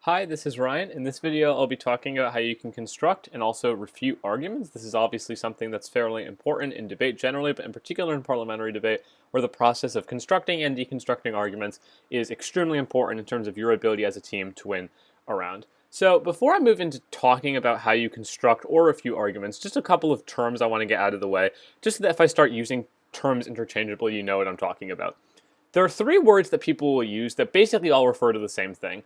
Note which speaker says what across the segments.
Speaker 1: Hi, this is Ryan. In this video, I'll be talking about how you can construct and also refute arguments. This is obviously something that's fairly important in debate generally, but in particular in parliamentary debate, where the process of constructing and deconstructing arguments is extremely important in terms of your ability as a team to win a round. So before I move into talking about how you construct or refute arguments, just a couple of terms I want to get out of the way, just so that if I start using terms interchangeably, you know what I'm talking about. There are three words that people will use that basically all refer to the same thing.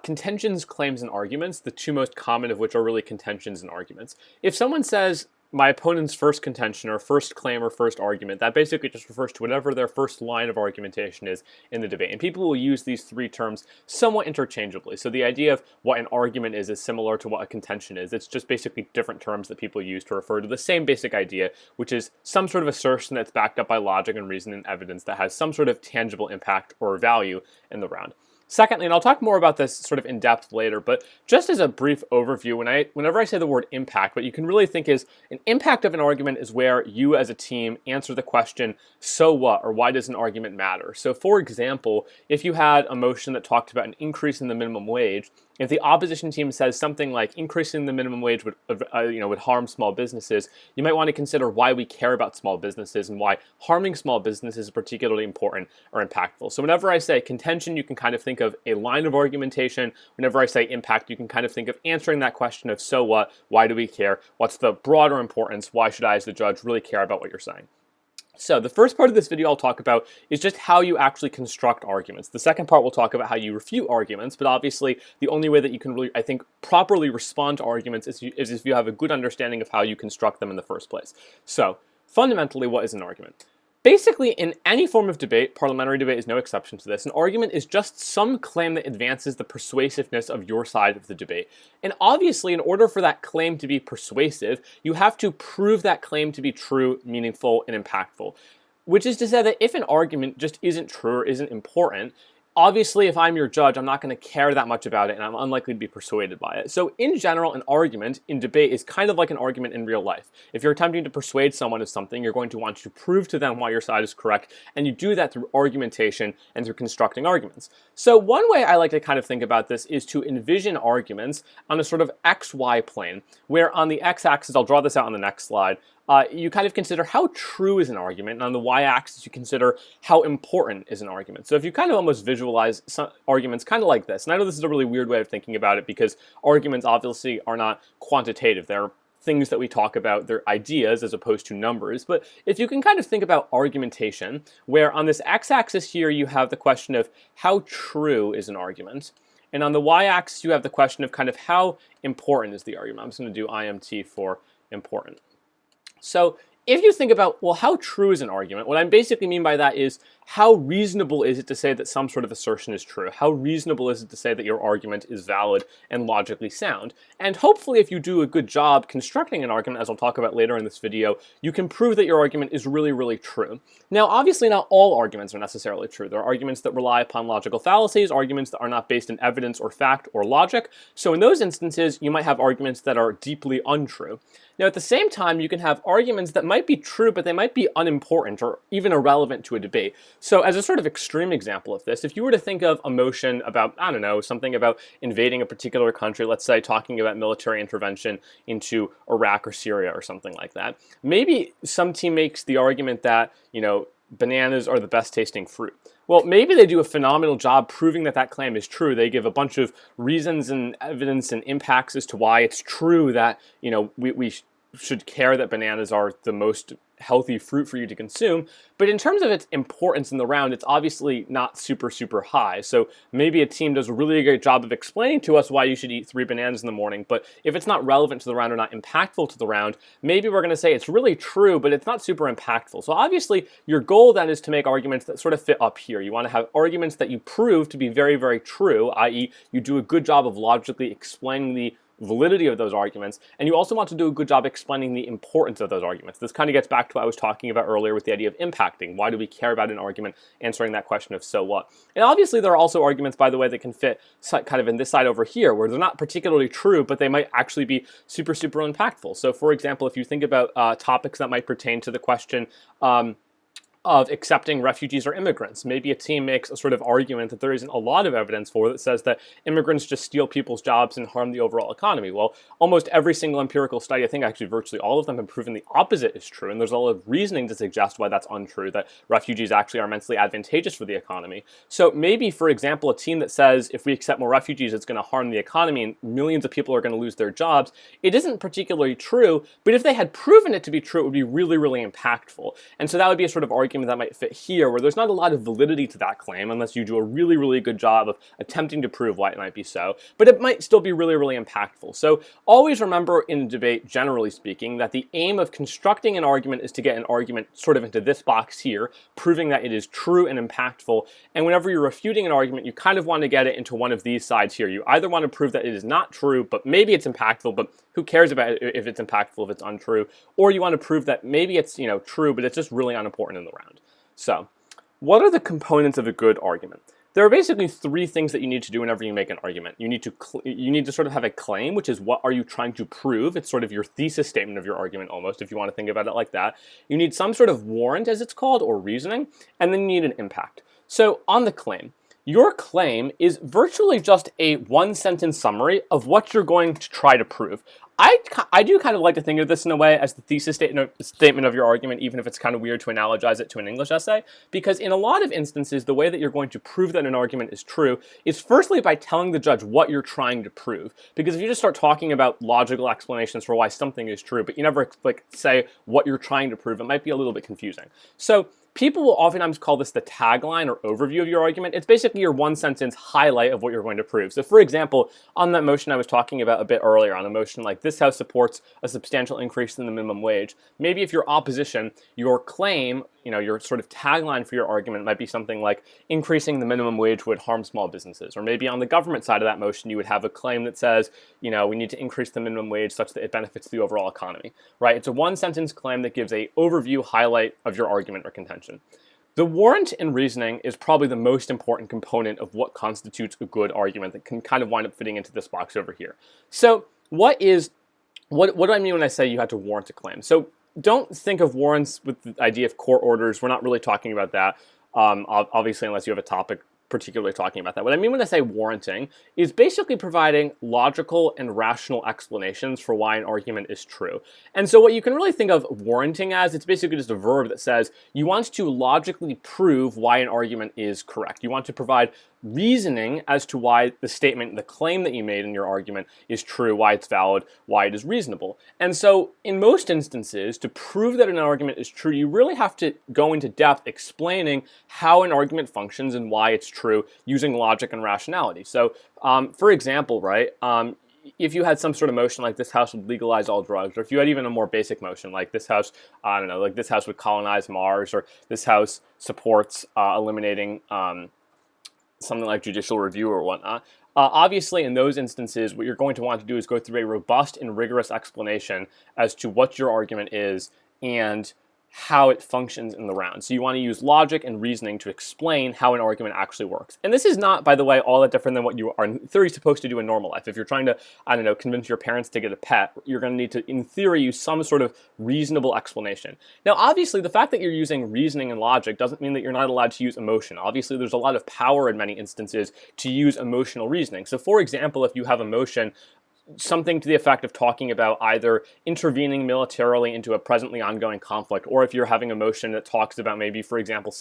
Speaker 1: Contentions, claims, and arguments, the two most common of which are really contentions and arguments. If someone says, my opponent's first contention or first claim or first argument, that basically just refers to whatever their first line of argumentation is in the debate. And people will use these three terms somewhat interchangeably. So the idea of what an argument is similar to what a contention is. It's just basically different terms that people use to refer to the same basic idea, which is some sort of assertion that's backed up by logic and reason and evidence that has some sort of tangible impact or value in the round. Secondly, and I'll talk more about this sort of in depth later, but just as a brief overview, whenever I say the word impact, what you can really think is an impact of an argument is where you as a team answer the question, so what, or why does an argument matter? So for example, if you had a motion that talked about an increase in the minimum wage, if the opposition team says something like increasing the minimum wage would harm small businesses, you might want to consider why we care about small businesses and why harming small businesses is particularly important or impactful. So whenever I say contention, you can kind of think of a line of argumentation. Whenever I say impact, you can kind of think of answering that question of so what, why do we care, what's the broader importance, why should I as the judge really care about what you're saying? So the first part of this video I'll talk about is just how you actually construct arguments. The second part we'll talk about how you refute arguments, but obviously the only way that you can really, I think, properly respond to arguments is if you have a good understanding of how you construct them in the first place. So fundamentally, what is an argument? Basically, in any form of debate, parliamentary debate is no exception to this, an argument is just some claim that advances the persuasiveness of your side of the debate. And obviously, in order for that claim to be persuasive, you have to prove that claim to be true, meaningful, and impactful. Which is to say that if an argument just isn't true or isn't important, obviously, if I'm your judge, I'm not going to care that much about it, and I'm unlikely to be persuaded by it. So in general, an argument in debate is kind of like an argument in real life. If you're attempting to persuade someone of something, you're going to want to prove to them why your side is correct, and you do that through argumentation and through constructing arguments. So one way I like to kind of think about this is to envision arguments on a sort of XY plane, where on the x-axis, I'll draw this out on the next slide, you kind of consider how true is an argument, and on the y-axis you consider how important is an argument. So if you kind of almost visualize some arguments kind of like this, and I know this is a really weird way of thinking about it because arguments obviously are not quantitative, they're things that we talk about, they're ideas as opposed to numbers, but if you can kind of think about argumentation, where on this x-axis here you have the question of how true is an argument, and on the y-axis you have the question of kind of how important is the argument. I'm just going to do IMT for important. So if you think about, well, how true is an argument? What I basically mean by that is how reasonable is it to say that some sort of assertion is true? How reasonable is it to say that your argument is valid and logically sound? And hopefully if you do a good job constructing an argument, as I'll talk about later in this video, you can prove that your argument is really, really true. Now, obviously not all arguments are necessarily true. There are arguments that rely upon logical fallacies, arguments that are not based in evidence or fact or logic. So in those instances, you might have arguments that are deeply untrue. Now, at the same time, you can have arguments that might be true, but they might be unimportant or even irrelevant to a debate. So as a sort of extreme example of this, if you were to think of a motion about, I don't know, something about invading a particular country, let's say talking about military intervention into Iraq or Syria or something like that, maybe some team makes the argument that, bananas are the best tasting fruit. Well, maybe they do a phenomenal job proving that that claim is true. They give a bunch of reasons and evidence and impacts as to why it's true that, we should care that bananas are the most healthy fruit for you to consume. But in terms of its importance in the round, it's obviously not super, super high. So maybe a team does a really great job of explaining to us why you should eat 3 bananas in the morning. But if it's not relevant to the round or not impactful to the round, maybe we're going to say it's really true, but it's not super impactful. So obviously, your goal then is to make arguments that sort of fit up here. You want to have arguments that you prove to be very, very true, i.e. you do a good job of logically explaining the validity of those arguments, and you also want to do a good job explaining the importance of those arguments. This kind of gets back to what I was talking about earlier with the idea of impacting. Why do we care about an argument? Answering that question of so what. And obviously there are also arguments, by the way, that can fit kind of in this side over here, where they're not particularly true, but they might actually be super, super impactful. So for example, if you think about topics that might pertain to the question, of accepting refugees or immigrants. Maybe a team makes a sort of argument that there isn't a lot of evidence for that says that immigrants just steal people's jobs and harm the overall economy. Well, almost every single empirical study, I think actually virtually all of them, have proven the opposite is true, and there's a lot of reasoning to suggest why that's untrue, that refugees actually are immensely advantageous for the economy. So maybe, for example, a team that says if we accept more refugees, it's going to harm the economy and millions of people are going to lose their jobs, it isn't particularly true, but if they had proven it to be true, it would be really, really impactful. And so that would be a sort of argument that might fit here, where there's not a lot of validity to that claim unless you do a really, really good job of attempting to prove why it might be so, but it might still be really, really impactful. So always remember in debate, generally speaking, that the aim of constructing an argument is to get an argument sort of into this box here, proving that it is true and impactful. And whenever you're refuting an argument, you kind of want to get it into one of these sides here. You either want to prove that it is not true, but maybe it's impactful, but who cares about it if it's impactful, if it's untrue, or you want to prove that maybe it's, true, but it's just really unimportant in the round. So, what are the components of a good argument? There are basically three things that you need to do whenever you make an argument. You need to sort of have a claim, which is what are you trying to prove? It's sort of your thesis statement of your argument almost, if you want to think about it like that. You need some sort of warrant, as it's called, or reasoning, and then you need an impact. So, on the claim, your claim is virtually just a one-sentence summary of what you're going to try to prove. I do kind of like to think of this in a way as the thesis statement of your argument, even if it's kind of weird to analogize it to an English essay, because in a lot of instances, the way that you're going to prove that an argument is true is firstly by telling the judge what you're trying to prove. Because if you just start talking about logical explanations for why something is true, but you never say what you're trying to prove, it might be a little bit confusing. So people will oftentimes call this the tagline or overview of your argument. It's basically your one-sentence highlight of what you're going to prove. So for example, on that motion I was talking about a bit earlier, on a motion like this House supports a substantial increase in the minimum wage, maybe if you're opposition, your claim, your sort of tagline for your argument might be something like increasing the minimum wage would harm small businesses. Or maybe on the government side of that motion, you would have a claim that says, we need to increase the minimum wage such that it benefits the overall economy, right? It's a one-sentence claim that gives a overview highlight of your argument or contention. The warrant and reasoning is probably the most important component of what constitutes a good argument that can kind of wind up fitting into this box over here. So what do I mean when I say you have to warrant a claim? So don't think of warrants with the idea of court orders. We're not really talking about that, obviously, unless you have a topic particularly talking about that. What I mean when I say warranting is basically providing logical and rational explanations for why an argument is true. And so what you can really think of warranting as, it's basically just a verb that says you want to logically prove why an argument is correct. You want to provide reasoning as to why the statement, the claim that you made in your argument is true, why it's valid, why it is reasonable. And so in most instances, to prove that an argument is true, you really have to go into depth explaining how an argument functions and why it's true using logic and rationality. So for example, right, if you had some sort of motion like this House would legalize all drugs, or if you had even a more basic motion like this House, like this House would colonize Mars, or this House supports eliminating something like judicial review or whatnot. Obviously, in those instances, what you're going to want to do is go through a robust and rigorous explanation as to what your argument is and how it functions in the round. So you want to use logic and reasoning to explain how an argument actually works. And this is not, by the way, all that different than what you are in theory supposed to do in normal life. If you're trying to, convince your parents to get a pet, you're going to need to, in theory, use some sort of reasonable explanation. Now, obviously, the fact that you're using reasoning and logic doesn't mean that you're not allowed to use emotion. Obviously, there's a lot of power in many instances to use emotional reasoning. So, for example, if you have emotion, something to the effect of talking about either intervening militarily into a presently ongoing conflict, or if you're having a motion that talks about maybe, for example,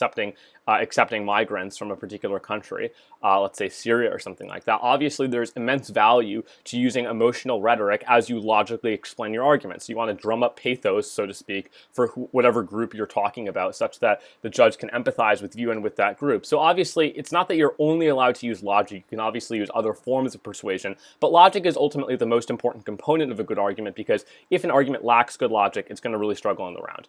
Speaker 1: accepting migrants from a particular country, let's say Syria or something like that. Obviously, there's immense value to using emotional rhetoric as you logically explain your argument. So you want to drum up pathos, so to speak, for whatever group you're talking about, such that the judge can empathize with you and with that group. So obviously, it's not that you're only allowed to use logic. You can obviously use other forms of persuasion, but logic is ultimately the most important component of a good argument, because if an argument lacks good logic, it's going to really struggle in the round.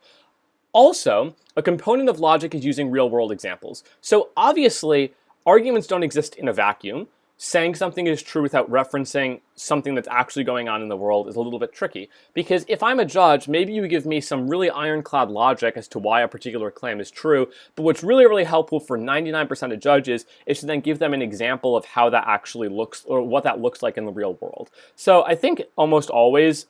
Speaker 1: Also, a component of logic is using real-world examples. So obviously, arguments don't exist in a vacuum. Saying something is true without referencing something that's actually going on in the world is a little bit tricky. Because if I'm a judge, maybe you give me some really ironclad logic as to why a particular claim is true, but what's really, really helpful for 99% of judges is to then give them an example of how that actually looks, or what that looks like in the real world. So I think almost always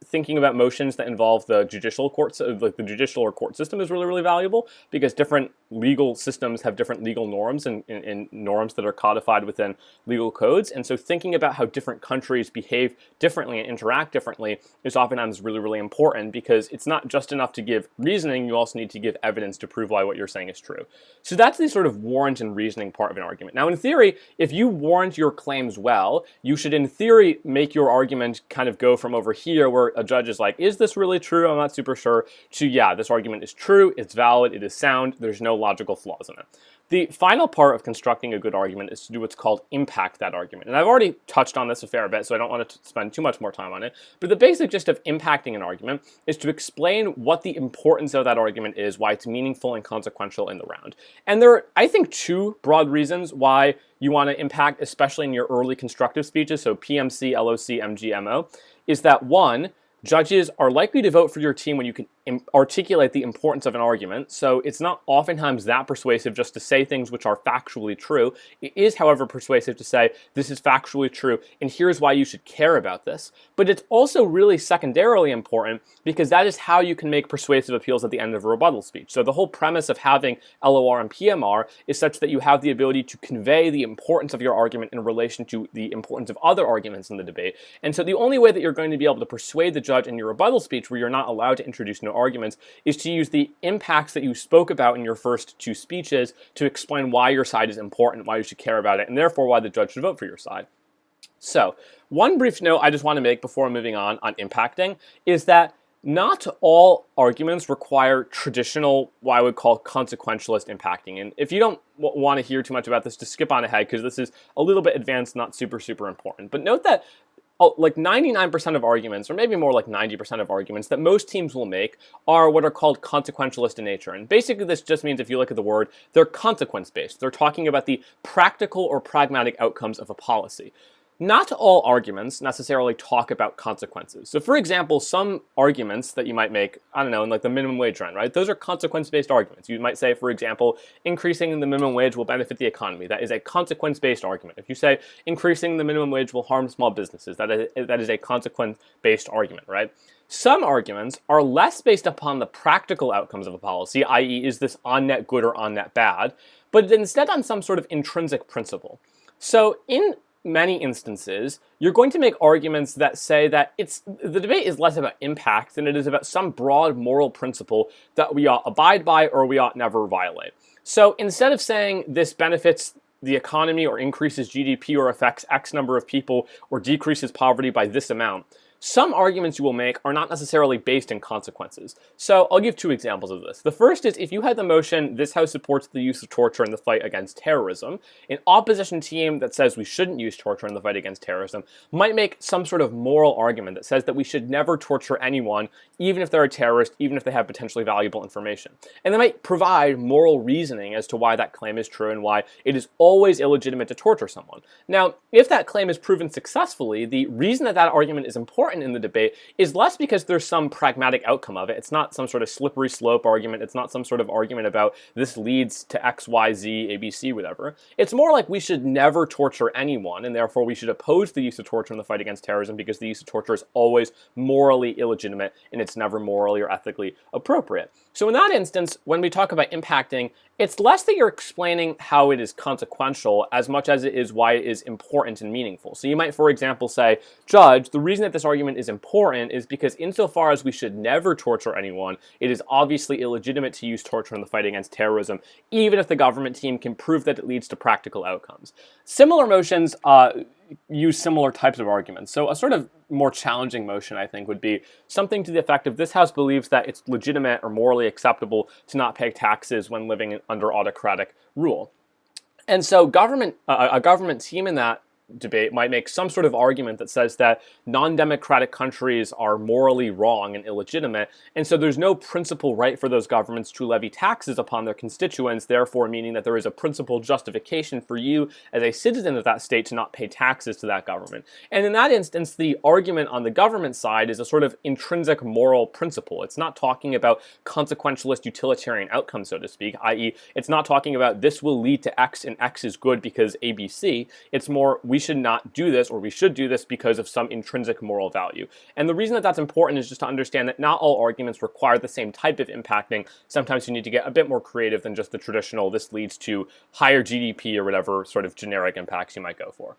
Speaker 1: thinking about motions that involve the judicial courts, like the judicial or court system, is really, really valuable because different legal systems have different legal norms and norms that are codified within legal codes. And so thinking about how different countries behave differently and interact differently is oftentimes really, really important because it's not just enough to give reasoning, you also need to give evidence to prove why what you're saying is true. So that's the sort of warrant and reasoning part of an argument. Now, in theory, if you warrant your claims well, you should, in theory, make your argument kind of go from over here where a judge is like, is this really true? I'm not super sure, to, yeah, this argument is true, it's valid, it is sound, there's no logical flaws in it. The final part of constructing a good argument is to do what's called impact that argument. And I've already touched on this a fair bit, so I don't want to spend too much more time on it. But the basic gist of impacting an argument is to explain what the importance of that argument is, why it's meaningful and consequential in the round. And there are, I think, two broad reasons why you want to impact, especially in your early constructive speeches, so PMC, LOC, MG, MO, is that one, judges are likely to vote for your team when you can articulate the importance of an argument. So it's not oftentimes that persuasive just to say things which are factually true. It is, however, persuasive to say this is factually true and here's why you should care about this. But it's also really secondarily important because that is how you can make persuasive appeals at the end of a rebuttal speech. So the whole premise of having LOR and PMR is such that you have the ability to convey the importance of your argument in relation to the importance of other arguments in the debate. And so the only way that you're going to be able to persuade the judge in your rebuttal speech where you're not allowed to introduce no arguments is to use the impacts that you spoke about in your first two speeches to explain why your side is important, why you should care about it, and therefore why the judge should vote for your side. So, one brief note I just want to make before moving on impacting is that not all arguments require traditional, what I would call consequentialist impacting. And if you don't want to hear too much about this, just skip on ahead because this is a little bit advanced, not super, super important. But note that like 99% of arguments, or maybe more like 90% of arguments that most teams will make are what are called consequentialist in nature. And basically this just means, if you look at the word, they're consequence-based. They're talking about the practical or pragmatic outcomes of a policy. Not all arguments necessarily talk about consequences. So for example, some arguments that you might make, I don't know, in like the minimum wage run, right? Those are consequence-based arguments. You might say, for example, increasing the minimum wage will benefit the economy. That is a consequence-based argument. If you say increasing the minimum wage will harm small businesses, that is a consequence-based argument, right? Some arguments are less based upon the practical outcomes of a policy, i.e. is this on net good or on net bad, but instead on some sort of intrinsic principle. So in many instances, you're going to make arguments that say that the debate is less about impact than it is about some broad moral principle that we ought abide by or we ought never violate. So instead of saying this benefits the economy or increases GDP or affects X number of people or decreases poverty by this amount, some arguments you will make are not necessarily based in consequences. So I'll give two examples of this. The first is if you had the motion, this House supports the use of torture in the fight against terrorism, an opposition team that says we shouldn't use torture in the fight against terrorism might make some sort of moral argument that says that we should never torture anyone, even if they're a terrorist, even if they have potentially valuable information. And they might provide moral reasoning as to why that claim is true and why it is always illegitimate to torture someone. Now, if that claim is proven successfully, the reason that that argument is important in the debate is less because there's some pragmatic outcome of it. It's not some sort of slippery slope argument. It's not some sort of argument about this leads to X, Y, Z, ABC, whatever. It's more like we should never torture anyone, and therefore we should oppose the use of torture in the fight against terrorism because the use of torture is always morally illegitimate and it's never morally or ethically appropriate. So in that instance, when we talk about impacting, it's less that you're explaining how it is consequential as much as it is why it is important and meaningful. So you might, for example, say, Judge, the reason that this argument is important is because insofar as we should never torture anyone, it is obviously illegitimate to use torture in the fight against terrorism, even if the government team can prove that it leads to practical outcomes. Similar motions use similar types of arguments. So a sort of more challenging motion, I think, would be something to the effect of this House believes that it's legitimate or morally acceptable to not pay taxes when living under autocratic rule. And so a government team in that debate might make some sort of argument that says that non-democratic countries are morally wrong and illegitimate, and so there's no principal right for those governments to levy taxes upon their constituents, therefore meaning that there is a principal justification for you as a citizen of that state to not pay taxes to that government. And in that instance, the argument on the government side is a sort of intrinsic moral principle. It's not talking about consequentialist utilitarian outcomes, so to speak, i.e. it's not talking about this will lead to X and X is good because ABC. It's more we we should not do this, or we should do this because of some intrinsic moral value. And the reason that that's important is just to understand that not all arguments require the same type of impacting. Sometimes you need to get a bit more creative than just the traditional, this leads to higher GDP or whatever sort of generic impacts you might go for.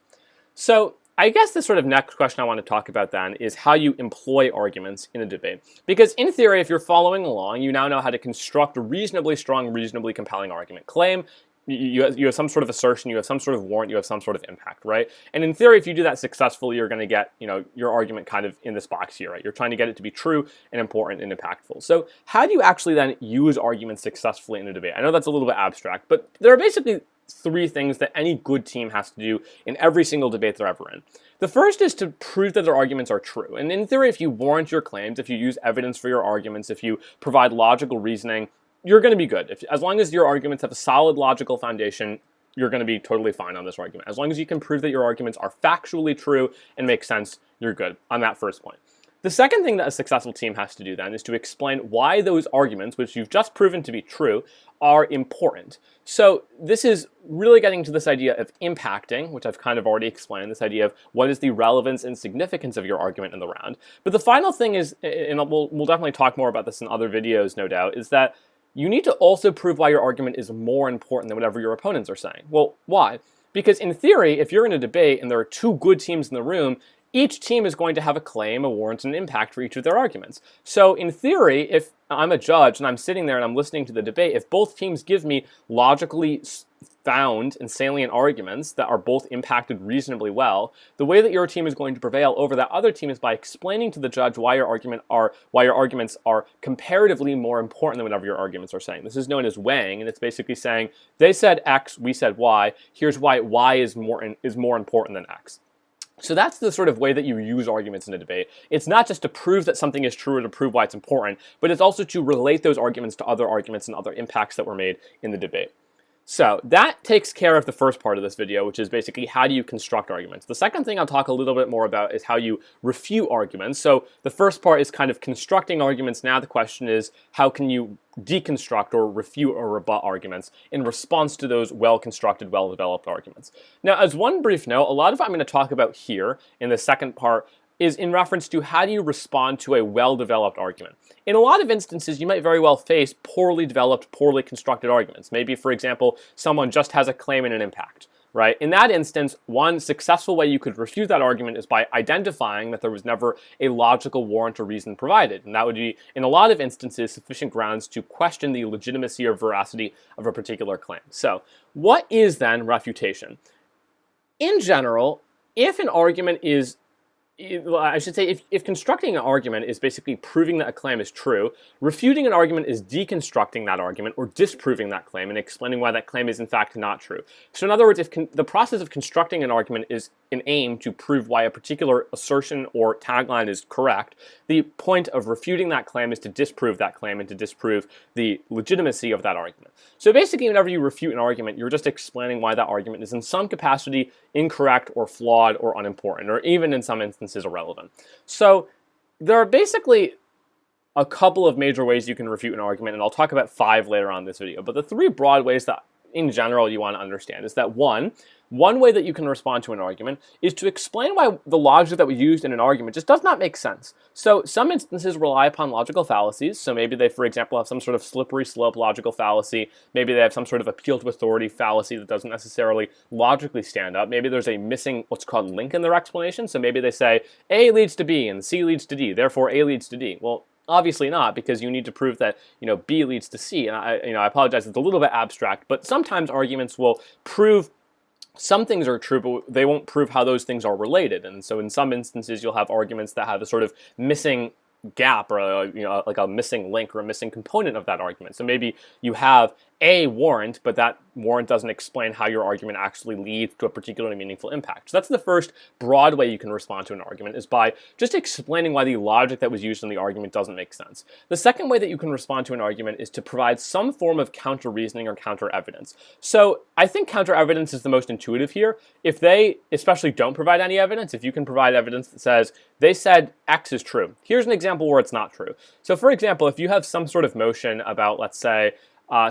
Speaker 1: So I guess the sort of next question I want to talk about then is how you employ arguments in a debate. Because in theory, if you're following along, you now know how to construct a reasonably strong, reasonably compelling argument. Claim, you have some sort of assertion, you have some sort of warrant, you have some sort of impact, right? And in theory, if you do that successfully, you're going to get, your argument kind of in this box here, right? You're trying to get it to be true and important and impactful. So how do you actually then use arguments successfully in a debate? I know that's a little bit abstract, but there are basically three things that any good team has to do in every single debate they're ever in. The first is to prove that their arguments are true. And in theory, if you warrant your claims, if you use evidence for your arguments, if you provide logical reasoning, you're going to be good. As long as your arguments have a solid logical foundation, you're going to be totally fine on this argument. As long as you can prove that your arguments are factually true and make sense, you're good on that first point. The second thing that a successful team has to do then is to explain why those arguments, which you've just proven to be true, are important. So this is really getting to this idea of impacting, which I've kind of already explained, this idea of what is the relevance and significance of your argument in the round. But the final thing is, and we'll definitely talk more about this in other videos, no doubt, is that you need to also prove why your argument is more important than whatever your opponents are saying. Well, why? Because in theory, if you're in a debate and there are two good teams in the room, each team is going to have a claim, a warrant, and an impact for each of their arguments. So in theory, if I'm a judge and I'm sitting there and I'm listening to the debate, if both teams give me logically found and salient arguments that are both impacted reasonably well, the way that your team is going to prevail over that other team is by explaining to the judge why your arguments are comparatively more important than whatever your arguments are saying. This is known as weighing, and it's basically saying they said X, we said Y. Here's why Y is more important than X. So that's the sort of way that you use arguments in a debate. It's not just to prove that something is true or to prove why it's important, but it's also to relate those arguments to other arguments and other impacts that were made in the debate. So that takes care of the first part of this video, which is basically how do you construct arguments. The second thing I'll talk a little bit more about is how you refute arguments. So the first part is kind of constructing arguments. Now the question is, how can you deconstruct or refute or rebut arguments in response to those well-constructed, well-developed arguments. Now, as one brief note, a lot of what I'm going to talk about here in the second part is in reference to how do you respond to a well-developed argument. In a lot of instances, you might very well face poorly developed, poorly constructed arguments. Maybe, for example, someone just has a claim and an impact, right? In that instance, one successful way you could refute that argument is by identifying that there was never a logical warrant or reason provided. And that would be, in a lot of instances, sufficient grounds to question the legitimacy or veracity of a particular claim. So, what is then refutation? In general, if an argument is I should say, if constructing an argument is basically proving that a claim is true, refuting an argument is deconstructing that argument or disproving that claim and explaining why that claim is in fact not true. So in other words, if the process of constructing an argument is an aim to prove why a particular assertion or tagline is correct, the point of refuting that claim is to disprove that claim and to disprove the legitimacy of that argument. So basically, whenever you refute an argument, you're just explaining why that argument is in some capacity incorrect or flawed or unimportant, or even in some instances irrelevant. So there are basically a couple of major ways you can refute an argument, and I'll talk about 5 later on in this video. But the 3 broad ways that in general you want to understand is that one way that you can respond to an argument is to explain why the logic that we used in an argument just does not make sense. So some instances rely upon logical fallacies. So maybe they, for example, have some sort of slippery slope logical fallacy. Maybe they have some sort of appeal to authority fallacy that doesn't necessarily logically stand up. Maybe there's a missing what's called link in their explanation. So maybe they say A leads to B and C leads to D, therefore A leads to D. Well, obviously not, because you need to prove that B leads to C. And I apologize, it's a little bit abstract, but sometimes arguments will prove some things are true, but they won't prove how those things are related. And so in some instances, you'll have arguments that have a sort of missing gap or like a missing link or a missing component of that argument. So maybe you have a warrant, but that warrant doesn't explain how your argument actually leads to a particularly meaningful impact. So that's the first broad way you can respond to an argument, is by just explaining why the logic that was used in the argument doesn't make sense. The second way that you can respond to an argument is to provide some form of counter-reasoning or counter-evidence. So I think counter-evidence is the most intuitive here. If they especially don't provide any evidence, if you can provide evidence that says, they said X is true. Here's an example where it's not true. So for example, if you have some sort of motion about, let's say,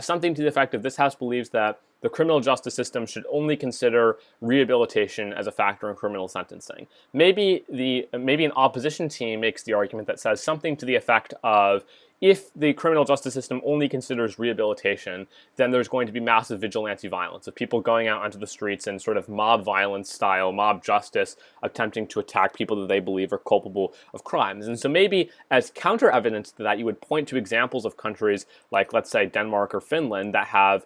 Speaker 1: something to the effect of this house believes that the criminal justice system should only consider rehabilitation as a factor in criminal sentencing. Maybe an opposition team makes the argument that says something to the effect of, if the criminal justice system only considers rehabilitation, then there's going to be massive vigilante violence of people going out onto the streets and sort of mob violence style, mob justice, attempting to attack people that they believe are culpable of crimes. And so maybe as counter evidence to that, you would point to examples of countries like, let's say, Denmark or Finland that have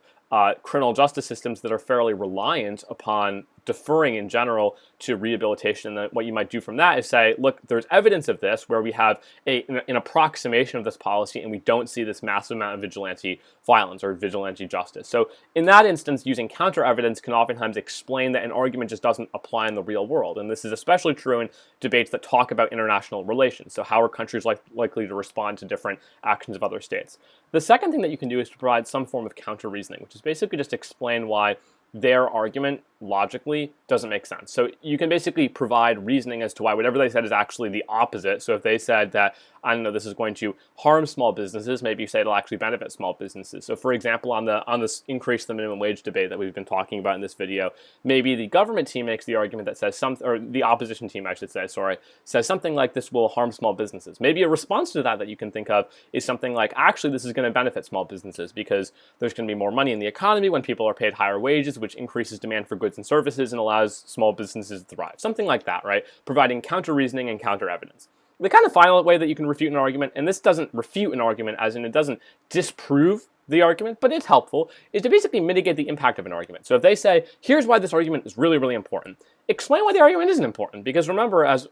Speaker 1: criminal justice systems that are fairly reliant upon deferring in general to rehabilitation. And what you might do from that is say, look, there's evidence of this where we have an approximation of this policy and we don't see this massive amount of vigilante violence or vigilante justice. So in that instance, using counter evidence can oftentimes explain that an argument just doesn't apply in the real world. And this is especially true in debates that talk about international relations. So how are countries likely to respond to different actions of other states? The second thing that you can do is to provide some form of counter reasoning, which is basically just explain why their argument logically doesn't make sense. So you can basically provide reasoning as to why whatever they said is actually the opposite. So if they said that, I don't know, this is going to harm small businesses, maybe you say it'll actually benefit small businesses. So for example, on this increase the minimum wage debate that we've been talking about in this video, maybe the government team makes the argument that says or the opposition team, I should say, says something like this will harm small businesses. Maybe a response to that you can think of is something like, actually, this is going to benefit small businesses because there's going to be more money in the economy when people are paid higher wages, which increases demand for goods and services and allows small businesses to thrive. Something like that, right? Providing counter reasoning and counter evidence. The kind of final way that you can refute an argument, and this doesn't refute an argument as in it doesn't disprove the argument, but it's helpful, is to basically mitigate the impact of an argument. So if they say, here's why this argument is really, really important, explain why the argument isn't important. Because remember, as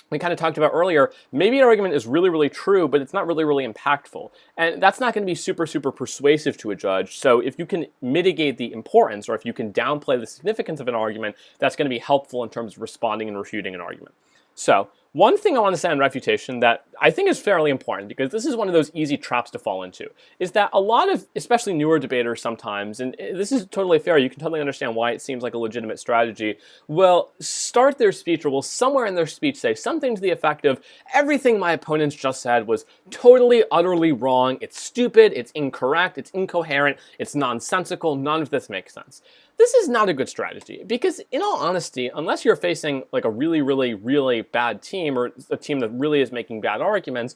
Speaker 1: we kind of talked about earlier, maybe an argument is really, really true, but it's not really, really impactful. And that's not going to be super, super persuasive to a judge. So if you can mitigate the importance, or if you can downplay the significance of an argument, that's going to be helpful in terms of responding and refuting an argument. So one thing I want to say on refutation that I think is fairly important, because this is one of those easy traps to fall into, is that a lot of, especially newer debaters sometimes, and this is totally fair, you can totally understand why it seems like a legitimate strategy, will start their speech, or will somewhere in their speech say something to the effect of, everything my opponents just said was totally, utterly wrong, it's stupid, it's incorrect, it's incoherent, it's nonsensical, none of this makes sense. This is not a good strategy, because in all honesty, unless you're facing like a really, really, really bad team, or a team that really is making bad arguments,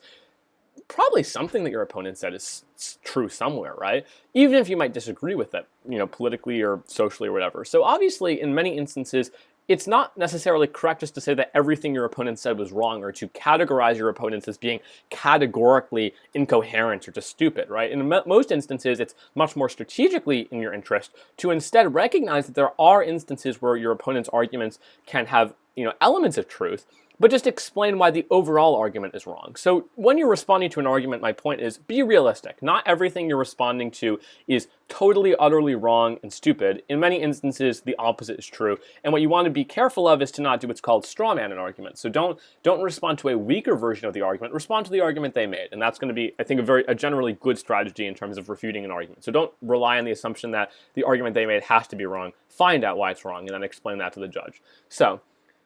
Speaker 1: probably something that your opponent said is true somewhere, right? Even if you might disagree with it, politically or socially or whatever. So obviously, in many instances, it's not necessarily correct just to say that everything your opponent said was wrong, or to categorize your opponents as being categorically incoherent or just stupid, right? In most instances, it's much more strategically in your interest to instead recognize that there are instances where your opponent's arguments can have, elements of truth, but just explain why the overall argument is wrong. So when you're responding to an argument, my point is, be realistic. Not everything you're responding to is totally, utterly wrong and stupid. In many instances, the opposite is true. And what you want to be careful of is to not do what's called straw man an argument. So don't respond to a weaker version of the argument. Respond to the argument they made. And that's going to be, I think, a generally good strategy in terms of refuting an argument. So don't rely on the assumption that the argument they made has to be wrong. Find out why it's wrong and then explain that to the judge. So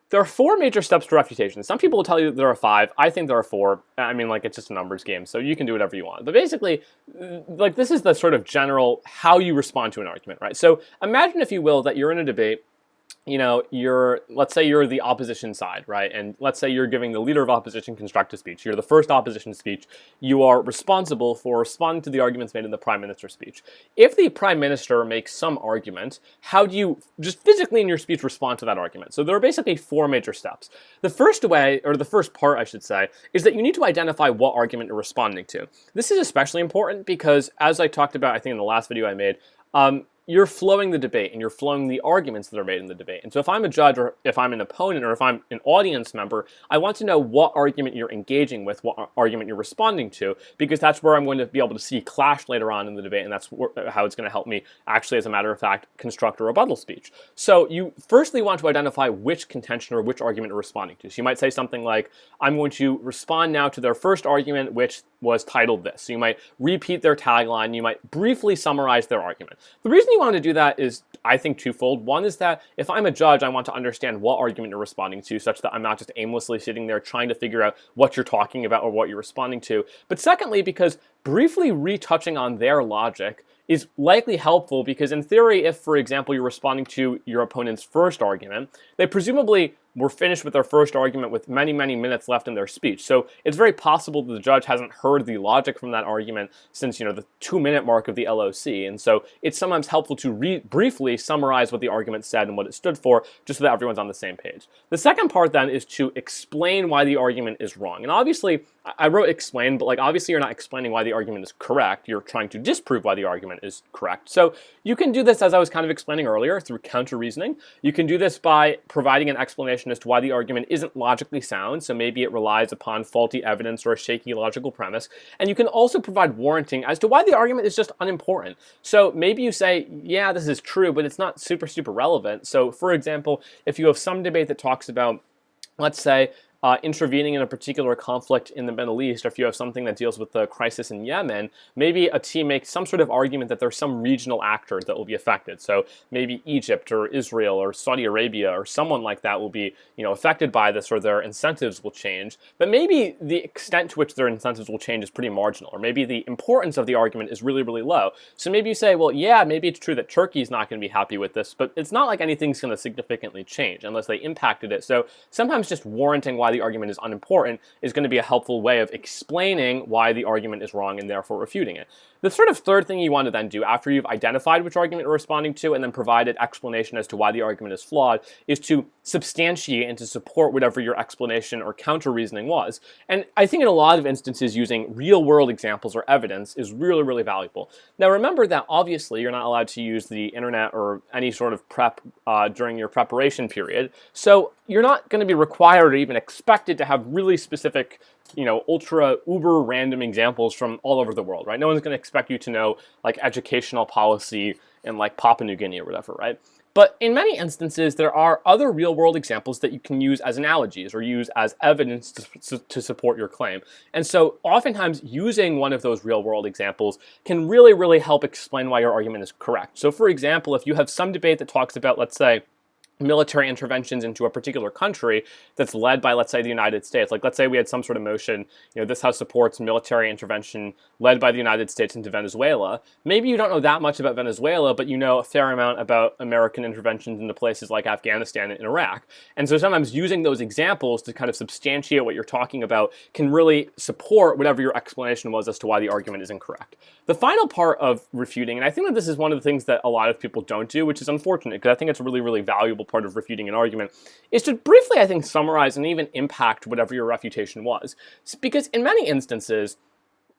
Speaker 1: there are 4 major steps to refutation. Some people will tell you that there are 5. I think there are 4. I mean, it's just a numbers game, so you can do whatever you want. But basically, this is the sort of general how you respond to an argument, right? So imagine, if you will, that you're in a debate. Let's say you're the opposition side, right? And let's say you're giving the leader of opposition constructive speech. You're the first opposition speech. You are responsible for responding to the arguments made in the prime minister's speech. If the prime minister makes some argument, how do you just physically in your speech respond to that argument? So there are basically 4 major steps. The first way, or the first part, I should say, is that you need to identify what argument you're responding to. This is especially important because, as I talked about, I think in the last video I made, you're flowing the debate and you're flowing the arguments that are made in the debate. And so if I'm a judge, or if I'm an opponent, or if I'm an audience member, I want to know what argument you're engaging with, what argument you're responding to, because that's where I'm going to be able to see clash later on in the debate, and that's how it's going to help me actually, as a matter of fact, construct a rebuttal speech. So you firstly want to identify which contention or which argument you're responding to. So you might say something like, I'm going to respond now to their first argument, which was titled this. So you might repeat their tagline, you might briefly summarize their argument. The reason you want to do that is, I think, twofold. One is that if I'm a judge, I want to understand what argument you're responding to, such that I'm not just aimlessly sitting there trying to figure out what you're talking about or what you're responding to. But secondly, because briefly retouching on their logic is likely helpful because in theory, if, for example, you're responding to your opponent's first argument, they presumably were finished with their first argument with many, many minutes left in their speech. So it's very possible that the judge hasn't heard the logic from that argument since, the 2-minute mark of the LOC. And so it's sometimes helpful to briefly summarize what the argument said and what it stood for, just so that everyone's on the same page. The second part then is to explain why the argument is wrong. And obviously, I wrote explain, but obviously you're not explaining why the argument is correct. You're trying to disprove why the argument is correct. So you can do this, as I was kind of explaining earlier, through counter reasoning. You can do this by providing an explanation as to why the argument isn't logically sound. So maybe it relies upon faulty evidence or a shaky logical premise. And you can also provide warranting as to why the argument is just unimportant. So maybe you say, yeah, this is true, but it's not super, super relevant. So for example, if you have some debate that talks about, let's say, intervening in a particular conflict in the Middle East, or if you have something that deals with the crisis in Yemen, maybe a team makes some sort of argument that there's some regional actor that will be affected. So maybe Egypt or Israel or Saudi Arabia or someone like that will be, affected by this, or their incentives will change. But maybe the extent to which their incentives will change is pretty marginal, or maybe the importance of the argument is really, really low. So maybe you say, well, yeah, maybe it's true that Turkey's not going to be happy with this, but it's not like anything's going to significantly change unless they impacted it. So sometimes just warranting why the argument is unimportant is going to be a helpful way of explaining why the argument is wrong and therefore refuting it. The sort of third thing you want to then do after you've identified which argument you're responding to and then provided explanation as to why the argument is flawed is to substantiate and to support whatever your explanation or counter reasoning was. And I think in a lot of instances using real world examples or evidence is really, really valuable. Now remember that obviously you're not allowed to use the internet or any sort of prep during your preparation period. So you're not going to be required or even expected to have really specific ultra uber random examples from all over the world, right? No one's going to expect you to know educational policy in Papua New Guinea or whatever, right? But in many instances, there are other real world examples that you can use as analogies or use as evidence to support your claim. And so oftentimes using one of those real world examples can really, really help explain why your argument is correct. So for example, if you have some debate that talks about, let's say, military interventions into a particular country that's led by, let's say, the United States. Let's say we had some sort of motion, this House supports military intervention led by the United States into Venezuela. Maybe you don't know that much about Venezuela, but you know a fair amount about American interventions into places like Afghanistan and Iraq. And so sometimes using those examples to kind of substantiate what you're talking about can really support whatever your explanation was as to why the argument is incorrect. The final part of refuting, and I think that this is one of the things that a lot of people don't do, which is unfortunate because I think it's a really, really valuable part of refuting an argument, is to briefly, I think, summarize and even impact whatever your refutation was. Because in many instances,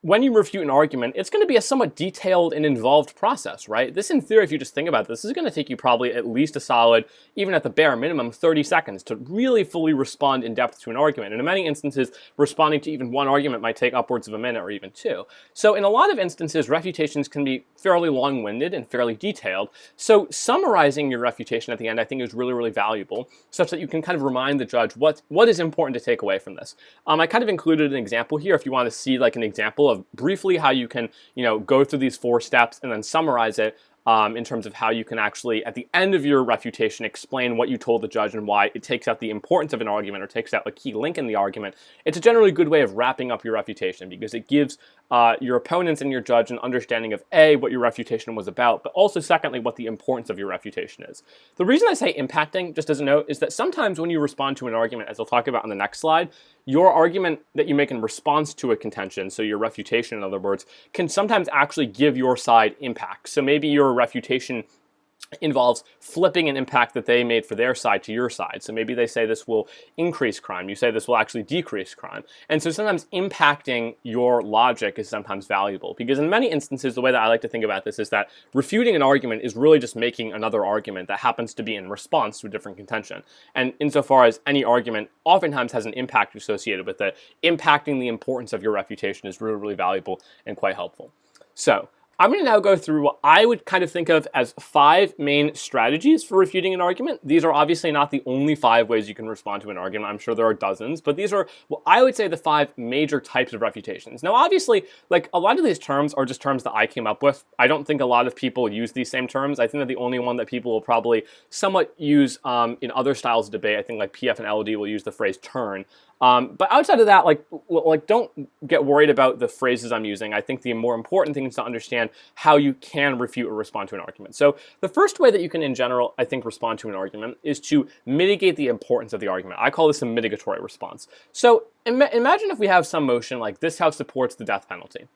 Speaker 1: when you refute an argument, it's going to be a somewhat detailed and involved process, right? This, in theory, if you just think about this is going to take you probably at least a solid, even at the bare minimum, 30 seconds to really fully respond in depth to an argument. And in many instances, responding to even one argument might take upwards of a minute or even two. So in a lot of instances, refutations can be fairly long-winded and fairly detailed. So summarizing your refutation at the end, I think, is really, really valuable, such that you can kind of remind the judge what is important to take away from this. I kind of included an example here if you want to see an example of briefly how you can, go through these 4 steps and then summarize it in terms of how you can actually, at the end of your refutation, explain what you told the judge and why it takes out the importance of an argument or takes out a key link in the argument. It's a generally good way of wrapping up your refutation because it gives your opponents and your judge an understanding of A, what your refutation was about, but also secondly, what the importance of your refutation is. The reason I say impacting, just as a note, is that sometimes when you respond to an argument, as I'll talk about on the next slide, your argument that you make in response to a contention, so your refutation in other words, can sometimes actually give your side impact. So maybe your refutation involves flipping an impact that they made for their side to your side. So maybe they say this will increase crime. You say this will actually decrease crime. And so sometimes impacting your logic is sometimes valuable because in many instances, the way that I like to think about this is that refuting an argument is really just making another argument that happens to be in response to a different contention. And insofar as any argument oftentimes has an impact associated with it, impacting the importance of your refutation is really, really valuable and quite helpful. So I'm going to now go through what I would kind of think of as 5 main strategies for refuting an argument. These are obviously not the only 5 ways you can respond to an argument. I'm sure there are dozens, but these are what I would say the 5 major types of refutations. Now, obviously, a lot of these terms are just terms that I came up with. I don't think a lot of people use these same terms. I think that the only one that people will probably somewhat use in other styles of debate, I think PF and LD will use the phrase turn. But outside of that, don't get worried about the phrases I'm using. I think the more important thing is to understand understand how you can refute or respond to an argument. So the first way that you can, in general, I think, respond to an argument is to mitigate the importance of the argument. I call this a mitigatory response. So imagine if we have some motion like this House supports the death penalty.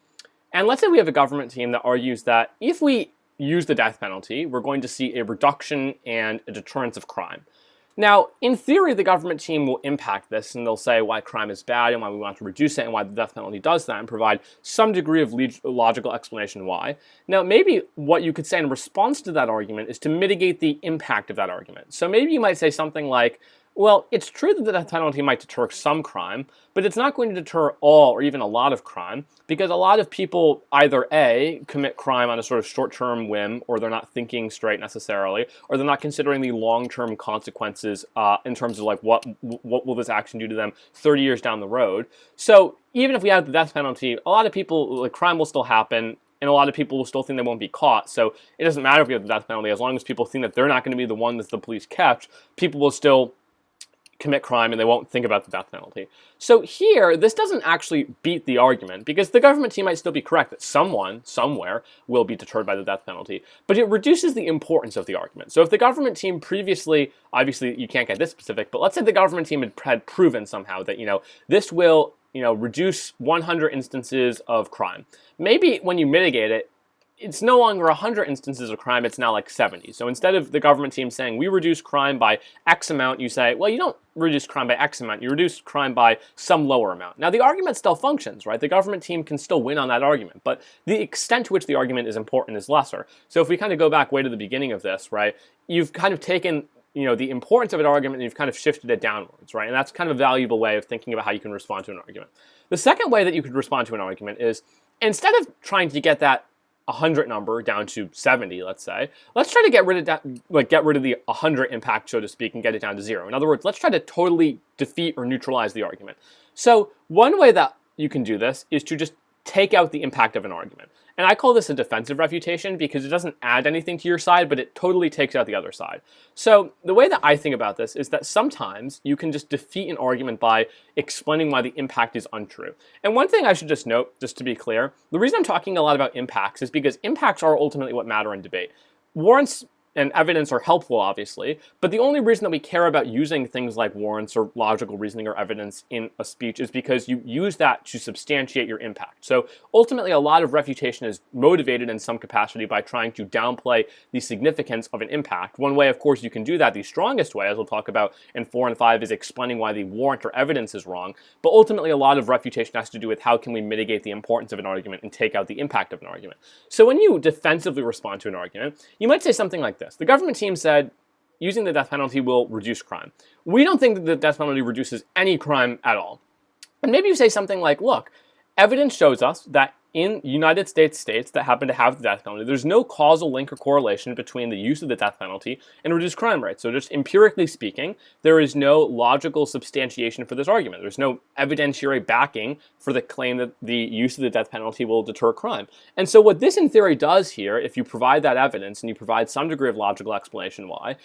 Speaker 1: And let's say we have a government team that argues that if we use the death penalty, we're going to see a reduction and a deterrence of crime. Now, in theory, the government team will impact this, and they'll say why crime is bad and why we want to reduce it and why the death penalty does that, and provide some degree of logical explanation why. Now, maybe what you could say in response to that argument is to mitigate the impact of that argument. So maybe you might say something like, well, it's true that the death penalty might deter some crime, but it's not going to deter all or even a lot of crime, because a lot of people either A, commit crime on a sort of short-term whim, or they're not thinking straight necessarily, or they're not considering the long-term consequences in terms of like what will this action do to them 30 years down the road. So even if we have the death penalty, a lot of people, like, crime will still happen, and a lot of people will still think they won't be caught. So it doesn't matter if we have the death penalty, as long as people think that they're not going to be the one that the police catch, people will still commit crime and they won't think about the death penalty. So here, this doesn't actually beat the argument, because the government team might still be correct that someone, somewhere, will be deterred by the death penalty, but it reduces the importance of the argument. So if the government team previously, obviously you can't get this specific, but let's say the government team had proven somehow that, this will, reduce 100 instances of crime. Maybe when you mitigate it, it's no longer 100 instances of crime, it's now like 70. So instead of the government team saying, we reduce crime by X amount, you say, well, you don't reduce crime by X amount, you reduce crime by some lower amount. Now, the argument still functions, right? The government team can still win on that argument, but the extent to which the argument is important is lesser. So if we kind of go back way to the beginning of this, right, you've kind of taken the importance of an argument and you've kind of shifted it downwards, right? And that's kind of a valuable way of thinking about how you can respond to an argument. The second way that you could respond to an argument is, instead of trying to get that 100 number down to 70, let's say, let's try to get rid of that, get rid of the 100 impact, so to speak, and get it down to 0. In other words, let's try to totally defeat or neutralize the argument. So one way that you can do this is to just take out the impact of an argument. And I call this a defensive refutation because it doesn't add anything to your side, but it totally takes out the other side. So the way that I think about this is that sometimes you can just defeat an argument by explaining why the impact is untrue. And one thing I should just note, just to be clear, the reason I'm talking a lot about impacts is because impacts are ultimately what matter in debate. Warrants and evidence are helpful, obviously, but the only reason that we care about using things like warrants or logical reasoning or evidence in a speech is because you use that to substantiate your impact. So ultimately, a lot of refutation is motivated in some capacity by trying to downplay the significance of an impact. One way, of course, you can do that, the strongest way, as we'll talk about in 4 and 5, is explaining why the warrant or evidence is wrong. But ultimately, a lot of refutation has to do with how can we mitigate the importance of an argument and take out the impact of an argument. So when you defensively respond to an argument, you might say something like this. The government team said, using the death penalty will reduce crime. We don't think that the death penalty reduces any crime at all. And maybe you say something like, look, evidence shows us that in United States that happen to have the death penalty, there's no causal link or correlation between the use of the death penalty and reduced crime rates. So just empirically speaking, there is no logical substantiation for this argument. There's no evidentiary backing for the claim that the use of the death penalty will deter crime. And so what this in theory does here, if you provide that evidence and you provide some degree of logical explanation why,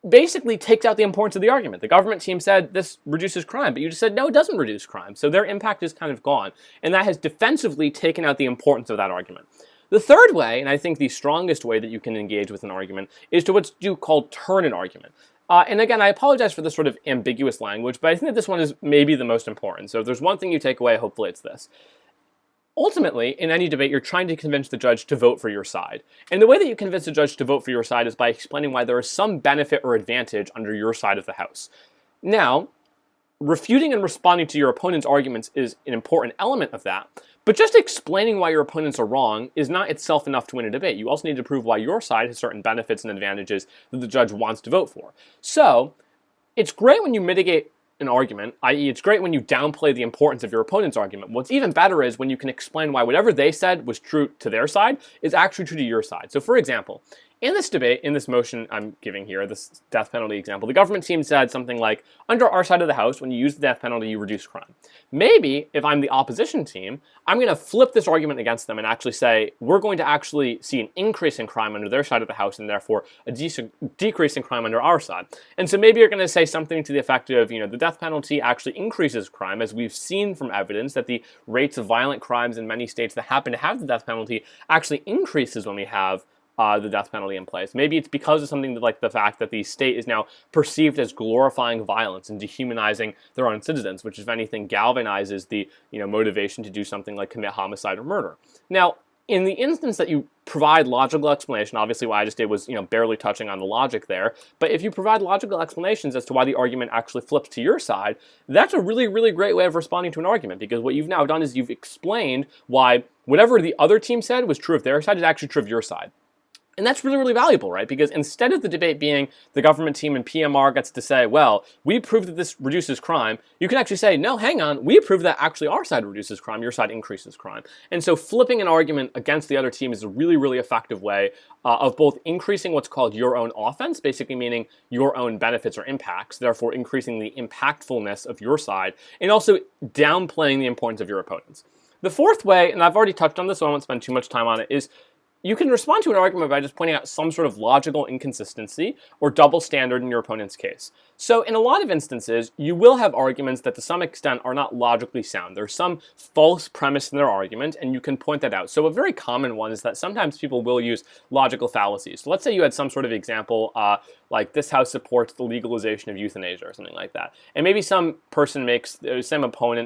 Speaker 1: basically takes out the importance of the argument. The government team said this reduces crime, but you just said, no, it doesn't reduce crime. So their impact is kind of gone. And that has defensively taken out the importance of that argument. The third way, and I think the strongest way that you can engage with an argument, is to what's called turn an argument. And again, I apologize for this sort of ambiguous language, but I think that this one is maybe the most important. So if there's one thing you take away, hopefully it's this. Ultimately, in any debate, you're trying to convince the judge to vote for your side. And the way that you convince the judge to vote for your side is by explaining why there is some benefit or advantage under your side of the house. Now, refuting and responding to your opponent's arguments is an important element of that, but just explaining why your opponents are wrong is not itself enough to win a debate. You also need to prove why your side has certain benefits and advantages that the judge wants to vote for. So, it's great when you mitigate an argument, i.e. it's great when you downplay the importance of your opponent's argument. What's even better is when you can explain why whatever they said was true to their side is actually true to your side. So for example, In this debate, in this motion I'm giving here, this death penalty example, the government team said something like, under our side of the house, when you use the death penalty, you reduce crime. Maybe, if I'm the opposition team, I'm going to flip this argument against them and actually say, we're going to actually see an increase in crime under their side of the house and therefore a decrease in crime under our side. And so maybe you're going to say something to the effect of, the death penalty actually increases crime, as we've seen from evidence that the rates of violent crimes in many states that happen to have the death penalty actually increases when we have the death penalty in place. Maybe it's because of something like the fact that the state is now perceived as glorifying violence and dehumanizing their own citizens, which if anything galvanizes the motivation to do something like commit homicide or murder. Now, in the instance that you provide logical explanation, obviously what I just did was barely touching on the logic there, but if you provide logical explanations as to why the argument actually flips to your side, that's a really, really great way of responding to an argument, because what you've now done is you've explained why whatever the other team said was true of their side is actually true of your side. And that's really, really valuable, right? Because instead of the debate being the government team and PMR gets to say, well, we proved that this reduces crime, you can actually say, no, hang on, we proved that actually our side reduces crime, your side increases crime. And so flipping an argument against the other team is a really, really effective way of both increasing what's called your own offense, basically meaning your own benefits or impacts, therefore increasing the impactfulness of your side, and also downplaying the importance of your opponents. The fourth way, and I've already touched on this, so I won't spend too much time on it, is you can respond to an argument by just pointing out some sort of logical inconsistency or double standard in your opponent's case. So in a lot of instances, you will have arguments that to some extent are not logically sound. There's some false premise in their argument, and you can point that out. So a very common one is that sometimes people will use logical fallacies. So let's say you had some sort of example like this house supports the legalization of euthanasia or something like that. And maybe some opponent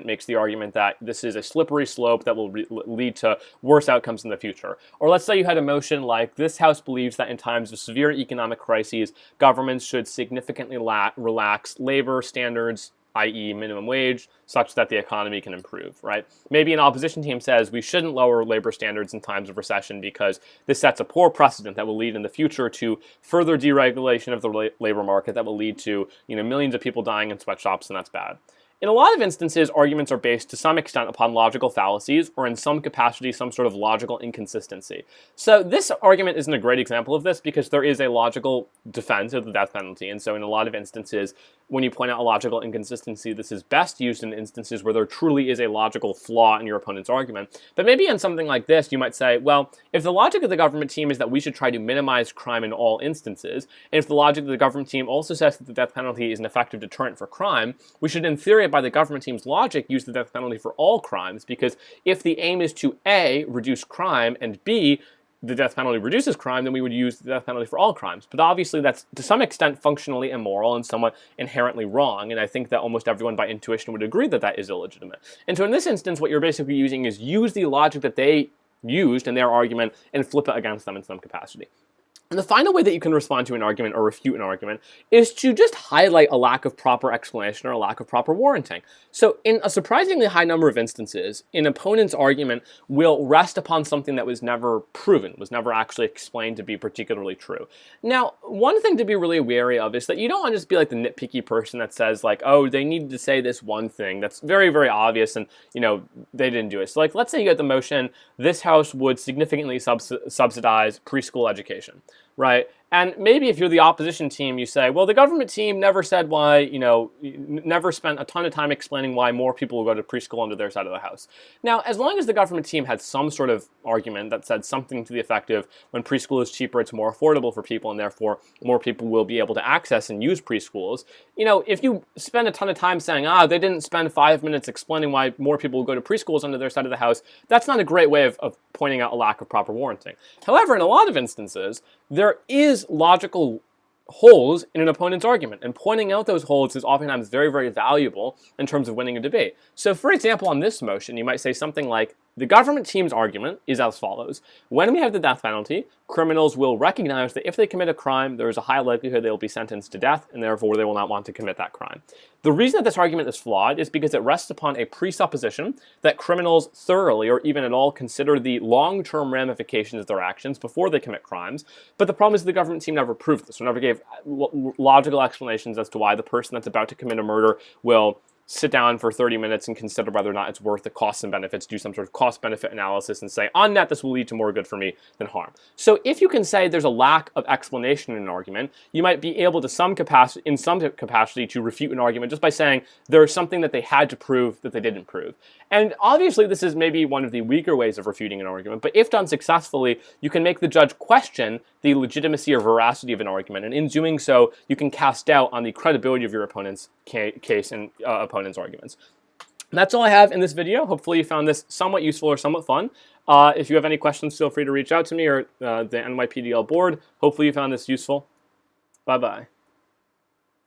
Speaker 1: makes the argument that this is a slippery slope that will lead to worse outcomes in the future. Or let's say you had a motion like this house believes that in times of severe economic crises, governments should significantly relax labor standards, i.e. minimum wage, such that the economy can improve, right? Maybe an opposition team says we shouldn't lower labor standards in times of recession because this sets a poor precedent that will lead in the future to further deregulation of the labor market that will lead to millions of people dying in sweatshops, and that's bad. In a lot of instances, arguments are based to some extent upon logical fallacies or in some capacity some sort of logical inconsistency. So this argument isn't a great example of this because there is a logical defense of the death penalty, and so in a lot of instances, when you point out a logical inconsistency, this is best used in instances where there truly is a logical flaw in your opponent's argument. But maybe in something like this, you might say, well, if the logic of the government team is that we should try to minimize crime in all instances, and if the logic of the government team also says that the death penalty is an effective deterrent for crime, we should, in theory, by the government team's logic, use the death penalty for all crimes, because if the aim is to A, reduce crime, and B, the death penalty reduces crime, then we would use the death penalty for all crimes. But obviously that's to some extent functionally immoral and somewhat inherently wrong, and I think that almost everyone by intuition would agree that that is illegitimate. And so in this instance, what you're basically using is use the logic that they used in their argument and flip it against them in some capacity. And the final way that you can respond to an argument or refute an argument is to just highlight a lack of proper explanation or a lack of proper warranting. So in a surprisingly high number of instances, an opponent's argument will rest upon something that was never proven, was never actually explained to be particularly true. Now, one thing to be really wary of is that you don't want to just be like the nitpicky person that says like, oh, they needed to say this one thing that's very, very obvious and, they didn't do it. So like, let's say you get the motion, this house would significantly subsidize preschool education. Right? And maybe if you're the opposition team, you say, well, the government team never said why, never spent a ton of time explaining why more people will go to preschool under their side of the house. Now, as long as the government team had some sort of argument that said something to the effect of when preschool is cheaper, it's more affordable for people, and therefore more people will be able to access and use preschools, if you spend a ton of time saying, they didn't spend 5 minutes explaining why more people will go to preschools under their side of the house, that's not a great way of pointing out a lack of proper warranting. However, in a lot of instances, there is logical holes in an opponent's argument, and pointing out those holes is oftentimes very, very valuable in terms of winning a debate. So for example, on this motion, you might say something like, the government team's argument is as follows. When we have the death penalty, criminals will recognize that if they commit a crime, there is a high likelihood they will be sentenced to death, and therefore they will not want to commit that crime. The reason that this argument is flawed is because it rests upon a presupposition that criminals thoroughly or even at all consider the long-term ramifications of their actions before they commit crimes. But the problem is the government team never proved this, or never gave logical explanations as to why the person that's about to commit a murder will sit down for 30 minutes and consider whether or not it's worth the costs and benefits, do some sort of cost-benefit analysis and say, on net, this will lead to more good for me than harm. So if you can say there's a lack of explanation in an argument, you might be able to in some capacity to refute an argument just by saying there's something that they had to prove that they didn't prove. And obviously this is maybe one of the weaker ways of refuting an argument, but if done successfully, you can make the judge question the legitimacy or veracity of an argument, and in doing so, you can cast doubt on the credibility of your opponent's case and opponent's arguments. And that's all I have in this video. Hopefully you found this somewhat useful or somewhat fun. If you have any questions, feel free to reach out to me or the NYPDL board. Hopefully you found this useful. Bye-bye.